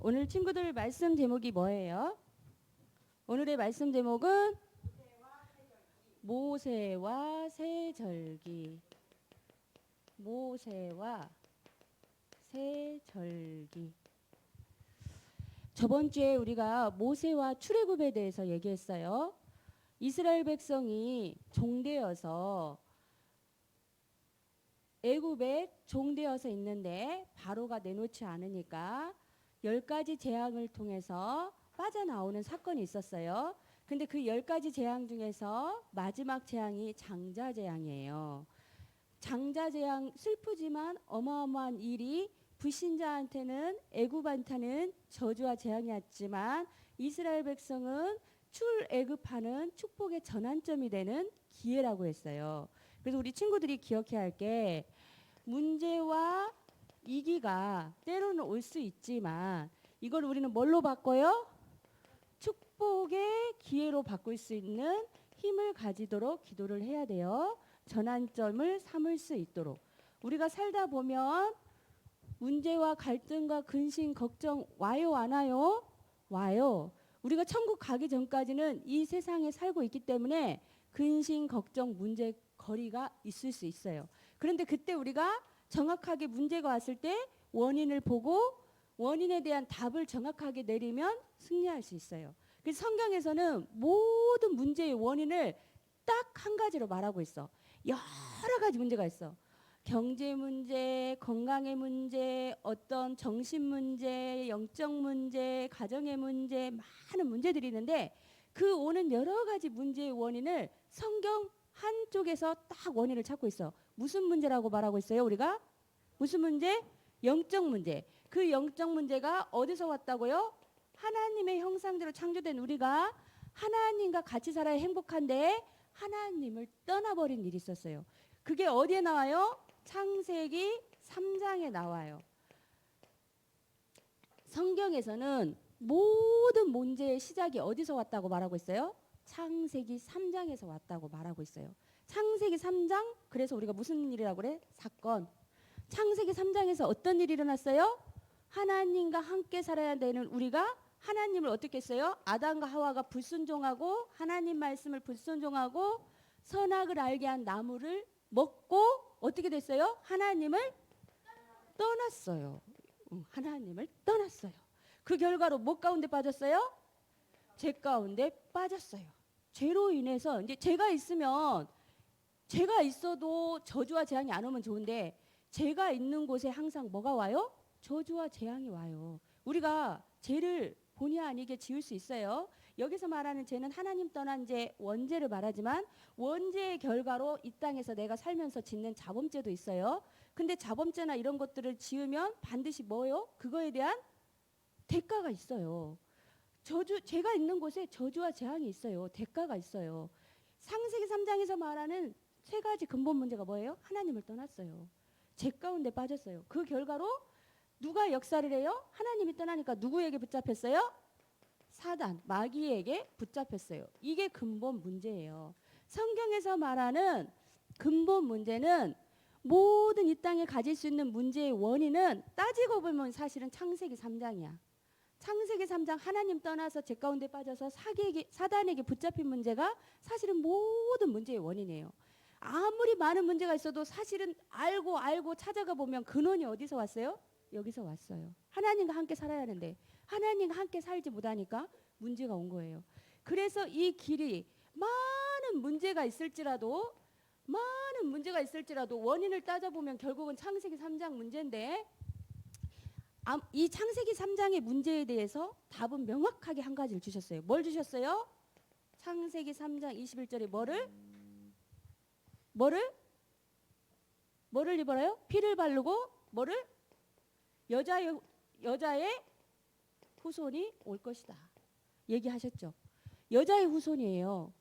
오늘 친구들 말씀 제목이 뭐예요? 오늘의 말씀 제목은 모세와 새절기. 모세와 새절기. 저번 주에 우리가 모세와 출애굽에 대해서 얘기했어요. 이스라엘 백성이 종되어서 애굽에 종되어서 있는데 바로가 내놓지 않으니까 10가지 재앙을 통해서 빠져나오는 사건이 있었어요. 근데 그 10가지 재앙 중에서 마지막 재앙이 장자 재앙이에요. 장자 재앙 슬프지만 어마어마한 일이 불신자한테는 애굽한테는 저주와 재앙이었지만 이스라엘 백성은 출애굽하는 축복의 전환점이 되는 기회라고 했어요. 그래서 우리 친구들이 기억해야 할 게 문제와 위기가 때로는 올 수 있지만 이걸 우리는 뭘로 바꿔요? 축복의 기회로 바꿀 수 있는 힘을 가지도록 기도를 해야 돼요. 전환점을 삼을 수 있도록. 우리가 살다 보면 문제와 갈등과 근심, 걱정 와요, 안 와요? 와요. 우리가 천국 가기 전까지는 이 세상에 살고 있기 때문에 근심, 걱정, 문제, 거리가 있을 수 있어요. 그런데 그때 우리가 정확하게 문제가 왔을 때 원인을 보고 원인에 대한 답을 정확하게 내리면 승리할 수 있어요. 그래서 성경에서는 모든 문제의 원인을 딱 한 가지로 말하고 있어. 여러 가지 문제가 있어. 경제 문제, 건강의 문제, 어떤 정신 문제, 영적 문제, 가정의 문제, 많은 문제들이 있는데 그 오는 여러 가지 문제의 원인을 성경 한쪽에서 딱 원인을 찾고 있어. 무슨 문제라고 말하고 있어요, 우리가? 무슨 문제? 영적 문제. 그 영적 문제가 어디서 왔다고요? 하나님의 형상대로 창조된 우리가 하나님과 같이 살아야 행복한데 하나님을 떠나버린 일이 있었어요. 그게 어디에 나와요? 창세기 3장에 나와요. 성경에서는 모든 문제의 시작이 어디서 왔다고 말하고 있어요? 창세기 3장에서 왔다고 말하고 있어요. 창세기 3장, 그래서 우리가 무슨 일이라고 그래? 사건. 창세기 3장에서 어떤 일이 일어났어요? 하나님과 함께 살아야 되는 우리가 하나님을 어떻게 했어요? 아담과 하와가 불순종하고 하나님 말씀을 불순종하고 선악을 알게 한 나무를 먹고 어떻게 됐어요? 하나님을 떠났어요. 하나님을 떠났어요. 그 결과로 뭐 가운데 빠졌어요? 죄 가운데 빠졌어요. 죄로 인해서 이제 죄가 있으면 죄가 있어도 저주와 재앙이 안 오면 좋은데 죄가 있는 곳에 항상 뭐가 와요? 저주와 재앙이 와요. 우리가 죄를 본의 아니게 지을 수 있어요. 여기서 말하는 죄는 하나님 떠난 죄, 원죄를 말하지만 원죄의 결과로 이 땅에서 내가 살면서 짓는 자범죄도 있어요. 근데 자범죄나 이런 것들을 지으면 반드시 뭐요? 그거에 대한 대가가 있어요. 죄가 있는 곳에 저주와 재앙이 있어요. 대가가 있어요. 창세기 3장에서 말하는 세 가지 근본 문제가 뭐예요? 하나님을 떠났어요. 죄 가운데 빠졌어요. 그 결과로 누가 역사를 해요? 하나님이 떠나니까 누구에게 붙잡혔어요? 사단, 마귀에게 붙잡혔어요. 이게 근본 문제예요. 성경에서 말하는 근본 문제는 모든 이 땅에 가질 수 있는 문제의 원인은 따지고 보면 사실은 창세기 3장이야. 창세기 3장 하나님 떠나서 죄 가운데 빠져서 사단에게 붙잡힌 문제가 사실은 모든 문제의 원인이에요. 아무리 많은 문제가 있어도 사실은 알고 찾아가 보면 근원이 어디서 왔어요? 여기서 왔어요. 하나님과 함께 살아야 하는데 하나님과 함께 살지 못하니까 문제가 온 거예요. 그래서 이 길이 많은 문제가 있을지라도 원인을 따져보면 결국은 창세기 3장 문제인데 이 창세기 3장의 문제에 대해서 답은 명확하게 한 가지를 주셨어요. 뭘 주셨어요? 창세기 3장 21절에 뭐를 입어라요? 피를 바르고 뭐를? 여자의 후손이 올 것이다. 얘기하셨죠. 여자의 후손이에요.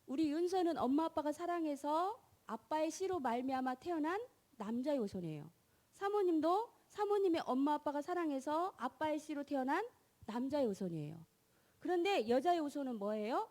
우리 윤서는 엄마 아빠가 사랑해서 아빠의 씨로 말미암아 태어난 남자의 후손이에요. 사모님도 사모님의 엄마 아빠가 사랑해서 아빠의 씨로 태어난 남자의 후손이에요. 그런데 여자의 후손은 뭐예요?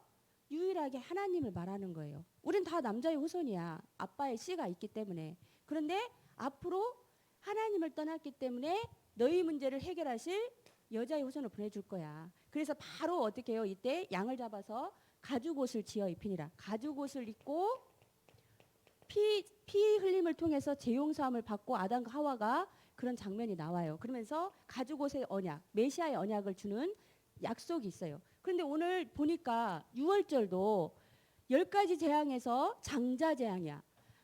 유일하게 하나님을 말하는 거예요. 우린 다 남자의 후손이야. 아빠의 씨가 있기 때문에. 그런데 앞으로 하나님을 떠났기 때문에 너희 문제를 해결하실 여자의 후손을 보내줄 거야. 그래서 바로 어떻게 해요? 이때 양을 잡아서 가죽옷을 지어 입히니라. 가죽옷을 입고 피 흘림을 통해서 재용서함을 받고 아담과 하와가 그런 장면이 나와요. 그러면서 가죽옷의 언약, 메시아의 언약을 주는 약속이 있어요. 그런데 오늘 보니까 6월절도 10가지 재앙에서 장자 재앙이야.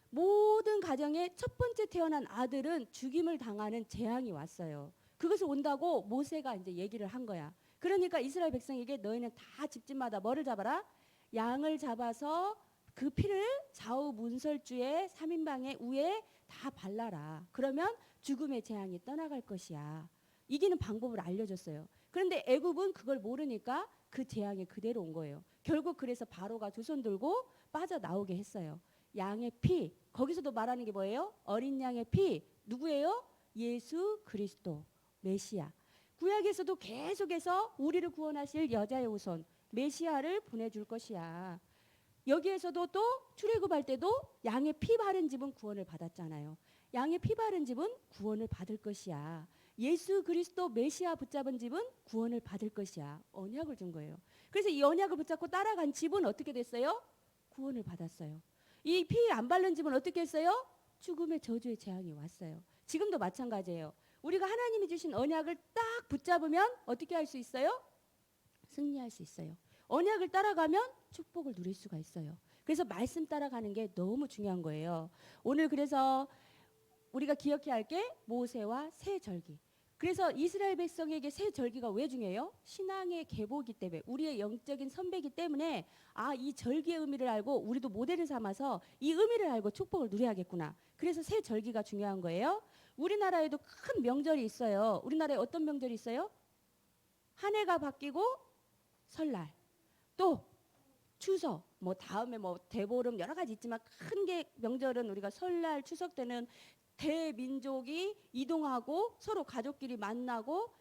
모든 가정의 첫 번째 태어난 아들은 죽임을 당하는 재앙이 왔어요. 그것을 온다고 모세가 이제 얘기를 한 거야. 그러니까 이스라엘 백성에게 너희는 다 집집마다 뭐를 잡아라? 양을 잡아서 그 피를 좌우 문설주에 3인방의 우에 다 발라라. 그러면 죽음의 재앙이 떠나갈 것이야. 이기는 방법을 알려줬어요. 그런데 애굽은 그걸 모르니까 그 재앙이 그대로 온 거예요. 결국 그래서 바로가 두 손 들고 빠져나오게 했어요. 양의 피, 거기서도 말하는 게 뭐예요? 어린 양의 피, 누구예요? 예수 그리스도, 메시아. 구약에서도 계속해서 우리를 구원하실 여자의 후손, 메시아를 보내줄 것이야. 여기에서도 또 출애굽할 때도 양의 피 바른 집은 구원을 받았잖아요. 양의 피 바른 집은 구원을 받을 것이야. 예수 그리스도 메시아 붙잡은 집은 구원을 받을 것이야. 언약을 준 거예요. 그래서 이 언약을 붙잡고 따라간 집은 어떻게 됐어요? 구원을 받았어요. 이 피 안 바른 집은 어떻게 했어요? 죽음의 저주의 재앙이 왔어요. 지금도 마찬가지예요. 우리가 하나님이 주신 언약을 딱 붙잡으면 어떻게 할 수 있어요? 승리할 수 있어요. 언약을 따라가면 축복을 누릴 수가 있어요. 그래서 말씀 따라가는 게 너무 중요한 거예요. 오늘 그래서 우리가 기억해야 할 게 모세와 새 절기. 그래서 이스라엘 백성에게 새 절기가 왜 중요해요? 신앙의 계보이기 때문에, 우리의 영적인 선배이기 때문에 이 절기의 의미를 알고 우리도 모델을 삼아서 이 의미를 알고 축복을 누려야겠구나. 그래서 새 절기가 중요한 거예요. 우리나라에도 큰 명절이 있어요. 우리나라에 어떤 명절이 있어요? 한 해가 바뀌고 설날, 또 추석, 뭐 다음에 뭐 대보름 여러 가지 있지만 큰 게 명절은 우리가 설날, 추석 때는 대민족이 이동하고 서로 가족끼리 만나고,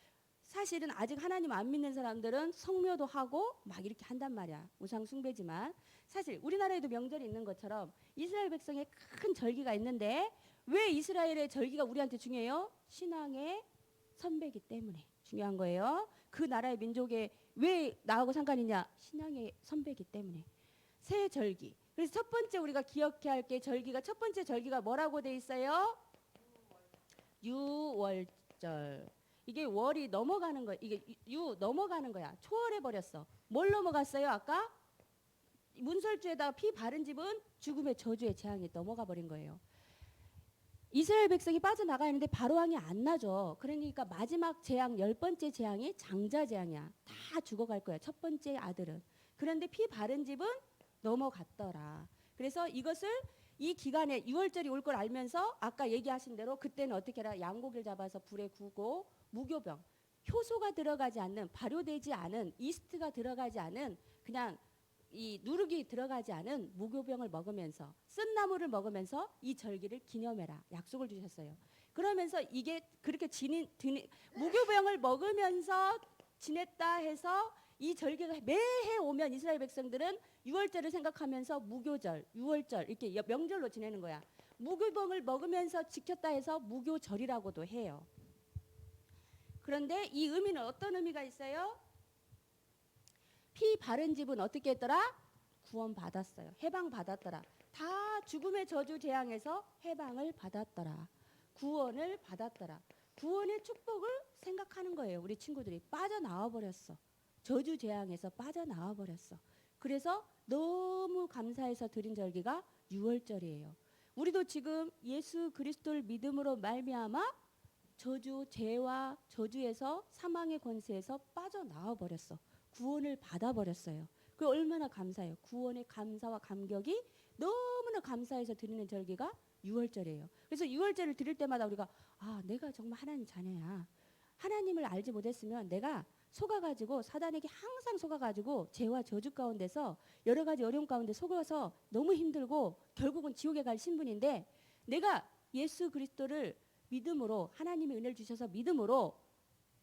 사실은 아직 하나님 안 믿는 사람들은 성묘도 하고 막 이렇게 한단 말이야. 우상 숭배지만 사실 우리나라에도 명절이 있는 것처럼 이스라엘 백성의 큰 절기가 있는데, 왜 이스라엘의 절기가 우리한테 중요해요? 신앙의 선배이기 때문에 중요한 거예요. 그 나라의 민족의 왜 나하고 상관이냐? 신앙의 선배이기 때문에. 새 절기. 그래서 첫 번째 우리가 기억해야 할 게 절기가, 첫 번째 절기가 뭐라고 돼 있어요? 유월절. 이게 월이 넘어가는 거야. 이게 유 넘어가는 거야. 초월해 버렸어. 뭘 넘어갔어요? 아까 문설주에다가 피 바른 집은 죽음의 저주의 재앙이 넘어가 버린 거예요. 이스라엘 백성이 빠져나가 있는데 바로 왕이 안 나죠. 그러니까 마지막 재앙, 10번째 재앙이 장자 재앙이야. 다 죽어갈 거야. 첫 번째 아들은. 그런데 피 바른 집은 넘어갔더라. 그래서 이것을 이 기간에 6월절이 올 걸 알면서 아까 얘기하신 대로 그때는 어떻게 해라? 양고기를 잡아서 불에 구우고 무교병, 효소가 들어가지 않는, 발효되지 않은, 이스트가 들어가지 않은, 그냥 이 누룩이 들어가지 않은 무교병을 먹으면서, 쓴 나물을 먹으면서 이 절기를 기념해라. 약속을 주셨어요. 그러면서 이게 그렇게 무교병을 먹으면서 지냈다 해서 이 절기가 매해 오면 이스라엘 백성들은 6월절을 생각하면서 무교절, 6월절 이렇게 명절로 지내는 거야. 무교병을 먹으면서 지켰다 해서 무교절이라고도 해요. 그런데 이 의미는 어떤 의미가 있어요? 피 바른 집은 어떻게 했더라? 구원 받았어요. 해방 받았더라. 다 죽음의 저주 재앙에서 해방을 받았더라. 구원을 받았더라. 구원의 축복을 생각하는 거예요. 우리 친구들이 빠져나와 버렸어. 저주 재앙에서 빠져나와 버렸어. 그래서 너무 감사해서 드린 절기가 6월절이에요. 우리도 지금 예수 그리스도를 믿음으로 말미암아 저주, 죄와 저주에서, 사망의 권세에서 빠져나와 버렸어. 구원을 받아버렸어요. 그 얼마나 감사해요. 구원의 감사와 감격이 너무나 감사해서 드리는 절기가 6월절이에요. 그래서 6월절을 드릴 때마다 우리가 내가 정말 하나님 자녀야. 하나님을 알지 못했으면 내가 속아가지고, 사단에게 항상 속아가지고 죄와 저주 가운데서 여러 가지 어려움 가운데 속아서 너무 힘들고 결국은 지옥에 갈 신분인데, 내가 예수 그리스도를 믿음으로, 하나님의 은혜를 주셔서 믿음으로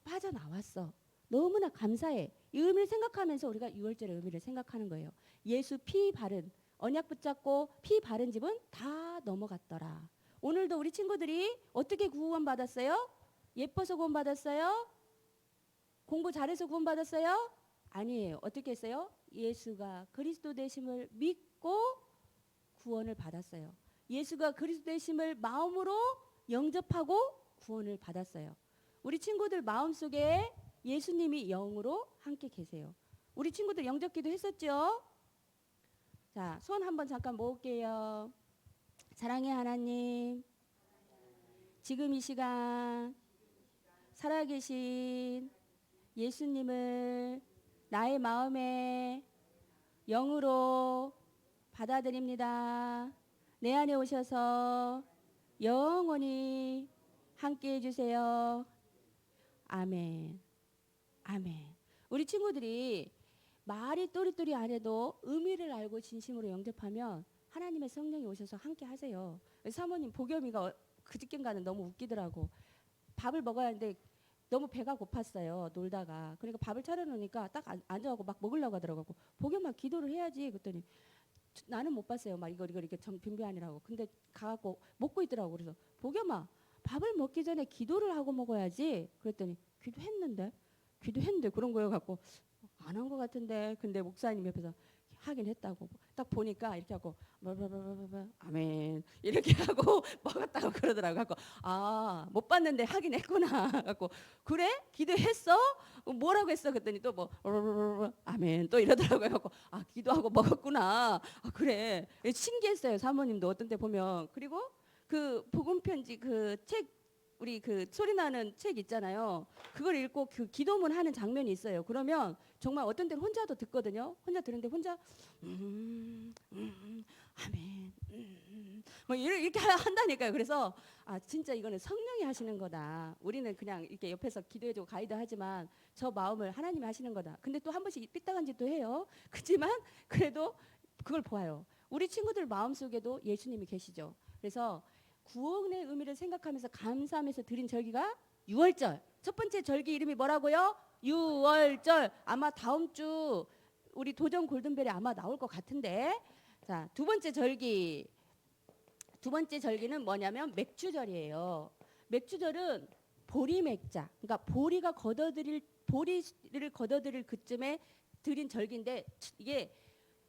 빠져나왔어. 너무나 감사해. 이 의미를 생각하면서 우리가 6월절의 의미를 생각하는 거예요. 예수 피 바른, 언약 붙잡고 피 바른 집은 다 넘어갔더라. 오늘도 우리 친구들이 어떻게 구원 받았어요? 예뻐서 구원 받았어요? 공부 잘해서 구원받았어요? 아니에요. 어떻게 했어요? 예수가 그리스도 되심을 믿고 구원을 받았어요. 예수가 그리스도 되심을 마음으로 영접하고 구원을 받았어요. 우리 친구들 마음속에 예수님이 영으로 함께 계세요. 우리 친구들 영접기도 했었죠? 자, 손 한번 잠깐 모을게요. 사랑의 하나님, 지금 이 시간 살아계신 예수님을 나의 마음에 영으로 받아들입니다. 내 안에 오셔서 영원히 함께 해주세요. 아멘. 아멘. 우리 친구들이 말이 또리또리 안 해도 의미를 알고 진심으로 영접하면 하나님의 성령이 오셔서 함께 하세요. 사모님 복염이가 그저께인가는 너무 웃기더라고. 밥을 먹어야 하는데 너무 배가 고팠어요. 놀다가. 그러니까 밥을 차려놓으니까 딱 앉아가고 막 먹으려고 하더라고. 복염아 기도를 해야지. 그랬더니 나는 못 봤어요. 막 이거 이렇게 변비아니라고. 근데 가갖고 먹고 있더라고. 그래서 복염아 밥을 먹기 전에 기도를 하고 먹어야지. 그랬더니 기도했는데 그런 거여 갖고 안 한 것 같은데. 근데 목사님 옆에서 하긴 했다고. 딱 보니까 이렇게 하고 아멘 이렇게 하고 먹었다고 그러더라고. 갖고 못 봤는데 하긴 했구나. 갖고 그래 기도했어? 뭐라고 했어? 그랬더니 또 뭐 아멘 또 이러더라고요. 갖고 기도하고 먹었구나. 그래 신기했어요. 사모님도 어떤 때 보면. 그리고 그 복음 편지 그 책 우리 그 소리나는 책 있잖아요. 그걸 읽고 그 기도문 하는 장면이 있어요. 그러면 정말 어떤 때는 혼자도 듣거든요. 혼자 들은데 혼자 아멘 뭐 이렇게 한다니까요. 그래서 진짜 이거는 성령이 하시는 거다. 우리는 그냥 이렇게 옆에서 기도해주고 가이드 하지만 저 마음을 하나님이 하시는 거다. 근데 또 한 번씩 삐딱한 짓도 해요. 그렇지만 그래도 그걸 보아요. 우리 친구들 마음속에도 예수님이 계시죠. 그래서 구원의 의미를 생각하면서 감사하면서 드린 절기가 유월절. 첫 번째 절기 이름이 뭐라고요? 유월절. 아마 다음 주 우리 도전 골든벨이 아마 나올 것 같은데. 자, 두 번째 절기는 뭐냐면 맥주절이에요. 맥주절은 보리맥자. 그러니까 보리를 걷어들일 그쯤에 드린 절기인데 이게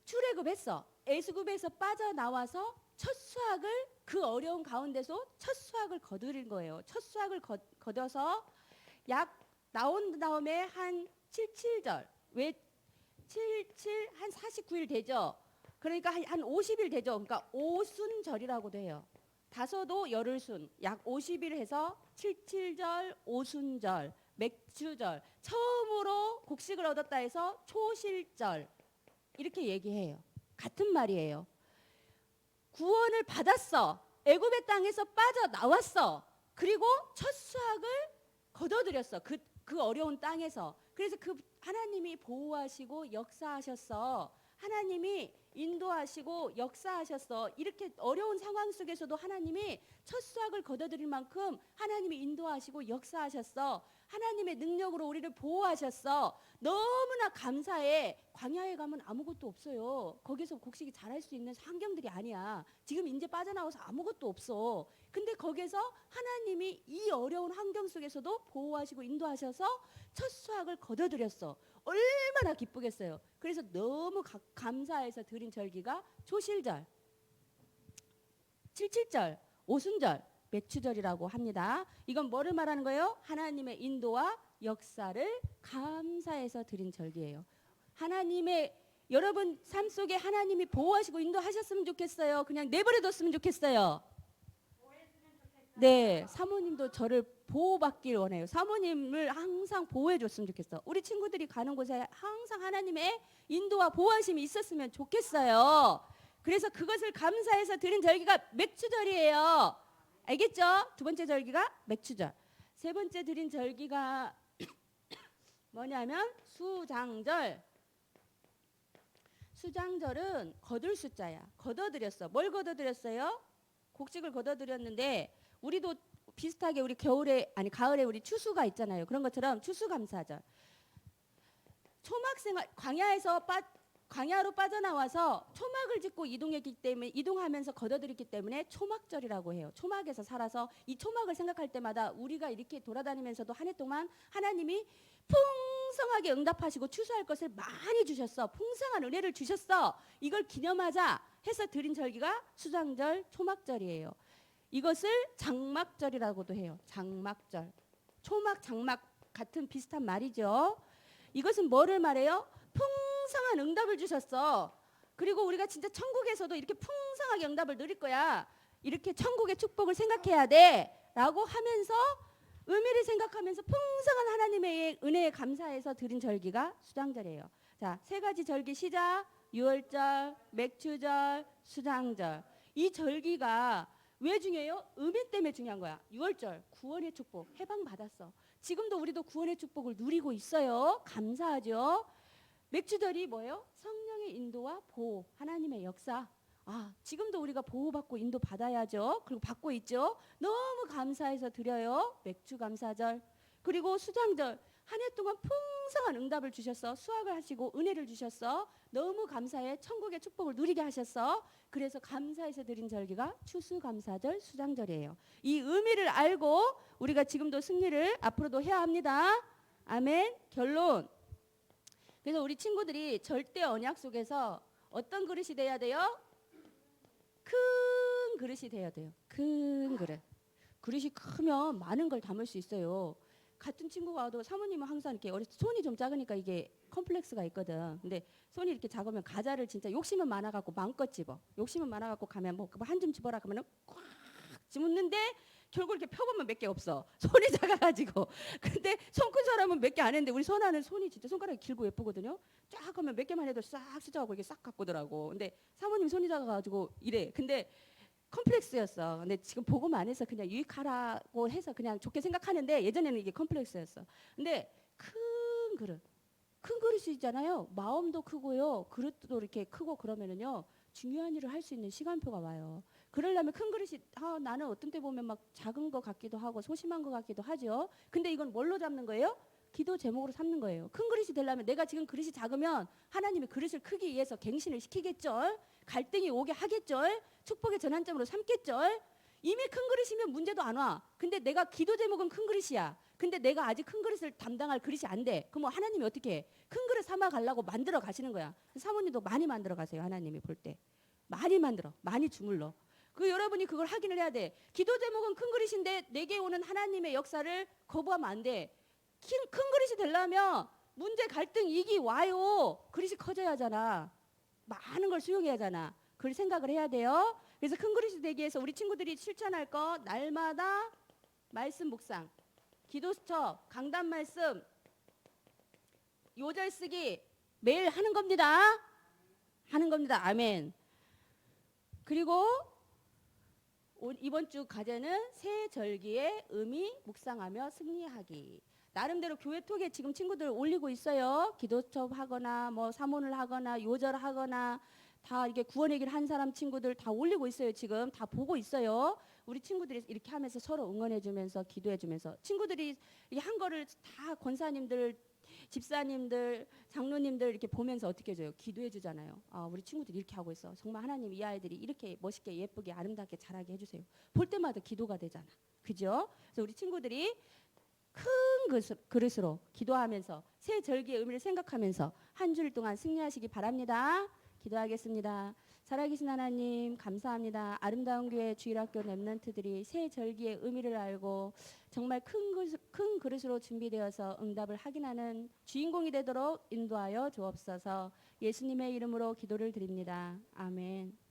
출애굽했어. 애수굽에서 빠져나와서 첫 수확을 그 어려운 가운데서 첫 수확을 거두린 거예요. 첫 수확을 거둬서 약 나온 다음에 한 77절. 왜 77 한 49일 되죠. 그러니까 한 50일 되죠. 그러니까 오순절이라고도 해요. 다섯도 열흘순 약 50일 해서 77절, 오순절, 맥주절. 처음으로 곡식을 얻었다 해서 초실절. 이렇게 얘기해요. 같은 말이에요. 구원을 받았어. 애굽의 땅에서 빠져나왔어. 그리고 첫 수확을 거둬들였어. 그 어려운 땅에서. 그래서 그 하나님이 보호하시고 역사하셨어. 하나님이 인도하시고 역사하셨어. 이렇게 어려운 상황 속에서도 하나님이 첫 수확을 거둬들일 만큼 하나님이 인도하시고 역사하셨어. 하나님의 능력으로 우리를 보호하셨어. 너무나 감사해. 광야에 가면 아무것도 없어요. 거기서 곡식이 자랄 수 있는 환경들이 아니야. 지금 이제 빠져나와서 아무것도 없어. 근데 거기서 하나님이 이 어려운 환경 속에서도 보호하시고 인도하셔서 첫 수확을 거둬들였어. 얼마나 기쁘겠어요. 그래서 너무 감사해서 드린 절기가 초실절, 77절, 오순절, 맥주절이라고 합니다. 이건 뭐를 말하는 거예요? 하나님의 인도와 역사를 감사해서 드린 절기예요. 하나님의 여러분 삶 속에 하나님이 보호하시고 인도하셨으면 좋겠어요. 그냥 내버려뒀으면 좋겠어요. 네, 사모님도 저를 보호받길 원해요. 사모님을 항상 보호해줬으면 좋겠어. 우리 친구들이 가는 곳에 항상 하나님의 인도와 보호하심이 있었으면 좋겠어요. 그래서 그것을 감사해서 드린 절기가 맥주절이에요. 알겠죠? 두 번째 절기가 맥주절. 세 번째 드린 절기가 뭐냐면 수장절. 수장절은 거둘 숫자야. 거둬들였어. 뭘 거둬들였어요? 곡식을 거둬들였는데 우리도 비슷하게 우리 가을에 우리 추수가 있잖아요. 그런 것처럼 추수감사절. 초막생활 광야로 빠져나와서 초막을 짓고 이동하면서 거둬들였기 때문에 초막절이라고 해요. 초막에서 살아서 이 초막을 생각할 때마다 우리가 이렇게 돌아다니면서도 한 해 동안 하나님이 풍성하게 응답하시고 추수할 것을 많이 주셨어. 풍성한 은혜를 주셨어. 이걸 기념하자 해서 드린 절기가 수장절, 초막절이에요. 이것을 장막절이라고도 해요. 장막절. 초막, 장막 같은 비슷한 말이죠. 이것은 뭐를 말해요? 풍성한 응답을 주셨어. 그리고 우리가 진짜 천국에서도 이렇게 풍성하게 응답을 누릴 거야. 이렇게 천국의 축복을 생각해야 돼. 라고 하면서 의미를 생각하면서 풍성한 하나님의 은혜에 감사해서 드린 절기가 수장절이에요. 자, 세 가지 절기 시작. 유월절, 맥추절, 수장절. 이 절기가 왜 중요해요? 의미 때문에 중요한 거야. 유월절, 구원의 축복, 해방받았어. 지금도 우리도 구원의 축복을 누리고 있어요. 감사하죠. 맥주절이 뭐예요? 성령의 인도와 보호, 하나님의 역사. 지금도 우리가 보호받고 인도받아야죠. 그리고 받고 있죠. 너무 감사해서 드려요. 맥주 감사절. 그리고 수장절. 한 해 동안 풍성한 응답을 주셨어. 수확을 하시고 은혜를 주셨어. 너무 감사해. 천국의 축복을 누리게 하셨어. 그래서 감사해서 드린 절기가 추수감사절, 수장절이에요. 이 의미를 알고 우리가 지금도 승리를 앞으로도 해야 합니다. 아멘. 결론. 그래서 우리 친구들이 절대 언약 속에서 어떤 그릇이 돼야 돼요? 큰 그릇이 돼야 돼요. 큰 그릇. 그릇이 크면 많은 걸 담을 수 있어요. 같은 친구가 와도 사모님은 항상 이렇게 손이 좀 작으니까 이게 컴플렉스가 있거든. 근데 손이 이렇게 작으면 과자를 진짜 욕심은 많아갖고 마음껏 집어. 욕심은 많아갖고 가면 뭐 한 줌 집어라 그러면은 꽉 집었는데 결국 이렇게 펴보면 몇 개 없어. 손이 작아가지고. 근데 손 큰 사람은 몇 개 안 했는데 우리 선아는 손이 진짜 손가락이 길고 예쁘거든요. 쫙 하면 몇 개만 해도 싹 수저하고 이게 싹 가꾸더라고. 근데 사모님 손이 작아가지고 이래. 근데 컴플렉스였어. 근데 지금 보고만 해서 그냥 유익하라고 해서 그냥 좋게 생각하는데 예전에는 이게 컴플렉스였어. 근데 큰 그릇. 큰 그릇이잖아요. 마음도 크고요. 그릇도 이렇게 크고 그러면은요. 중요한 일을 할 수 있는 시간표가 와요. 그러려면 큰 그릇이 나는 어떤 때 보면 막 작은 것 같기도 하고 소심한 것 같기도 하죠. 근데 이건 뭘로 잡는 거예요? 기도 제목으로 삼는 거예요. 큰 그릇이 되려면 내가 지금 그릇이 작으면 하나님이 그릇을 크기 위해서 갱신을 시키겠죠. 갈등이 오게 하겠죠. 축복의 전환점으로 삼겠죠. 이미 큰 그릇이면 문제도 안 와. 근데 내가 기도 제목은 큰 그릇이야. 근데 내가 아직 큰 그릇을 담당할 그릇이 안 돼. 그럼 하나님이 어떻게 해? 큰 그릇 삼아 가려고 만들어 가시는 거야. 사모님도 많이 만들어 가세요. 하나님이 볼 때. 많이 만들어. 많이 주물러. 여러분이 그걸 확인을 해야 돼. 기도 제목은 큰 그릇인데 내게 오는 하나님의 역사를 거부하면 안 돼. 큰 그릇이 되려면 문제, 갈등, 이기 와요. 그릇이 커져야 하잖아. 많은 걸 수용해야 하잖아. 그걸 생각을 해야 돼요. 그래서 큰 그릇이 되기 위해서 우리 친구들이 실천할 거 날마다 말씀 묵상, 기도 수첩, 강단 말씀, 요절 쓰기 매일 하는 겁니다. 하는 겁니다. 아멘. 그리고 이번 주 과제는 새 절기의 의미 묵상하며 승리하기. 나름대로 교회 톡에 지금 친구들 올리고 있어요. 기도첩 하거나 뭐 사모를 하거나 요절 하거나 다 이게 구원 얘기를 한 사람 친구들 다 올리고 있어요. 지금 다 보고 있어요. 우리 친구들이 이렇게 하면서 서로 응원해주면서 기도해주면서 친구들이 한 거를 다 권사님들, 집사님들, 장로님들 이렇게 보면서 어떻게 해줘요? 기도해주잖아요. 우리 친구들이 이렇게 하고 있어. 정말 하나님 이 아이들이 이렇게 멋있게 예쁘게 아름답게 잘하게 해주세요. 볼 때마다 기도가 되잖아. 그죠? 그래서 우리 친구들이 큰 그릇으로 기도하면서 새 절기의 의미를 생각하면서 한 주일 동안 승리하시기 바랍니다. 기도하겠습니다. 살아계신 하나님 감사합니다. 아름다운 교회 주일학교 랩런트들이 새 절기의 의미를 알고 정말 큰 그릇으로 준비되어서 응답을 확인하는 주인공이 되도록 인도하여 주옵소서. 예수님의 이름으로 기도를 드립니다. 아멘.